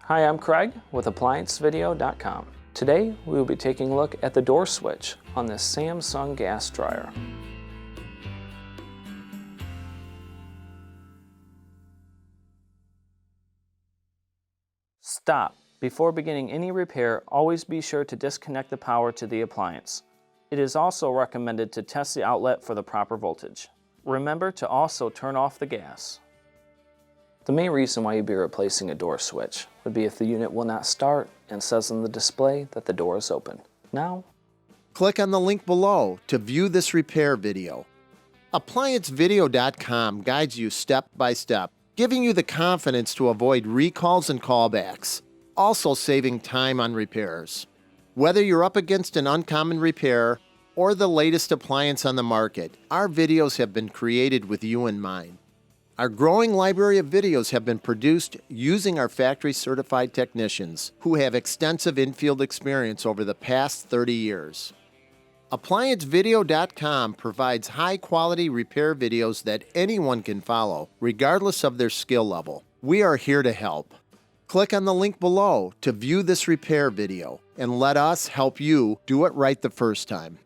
Hi, I'm Craig with ApplianceVideo.com. Today we will be taking a look at the door switch on this Samsung gas dryer. Stop. Before beginning any repair, always be sure to disconnect the power to the appliance. It is also recommended to test the outlet for the proper voltage. Remember to also turn off the gas. The main reason why you'd be replacing a door switch would be if the unit will not start and says on the display that the door is open. Now, click on the link below to view this repair video. ApplianceVideo.com guides you step by step, giving you the confidence to avoid recalls and callbacks, also saving time on repairs. Whether you're up against an uncommon repair or the latest appliance on the market, our videos have been created with you in mind. Our growing library of videos have been produced using our factory-certified technicians who have extensive infield experience over the past 30 years. ApplianceVideo.com provides high-quality repair videos that anyone can follow, regardless of their skill level. We are here to help. Click on the link below to view this repair video and let us help you do it right the first time.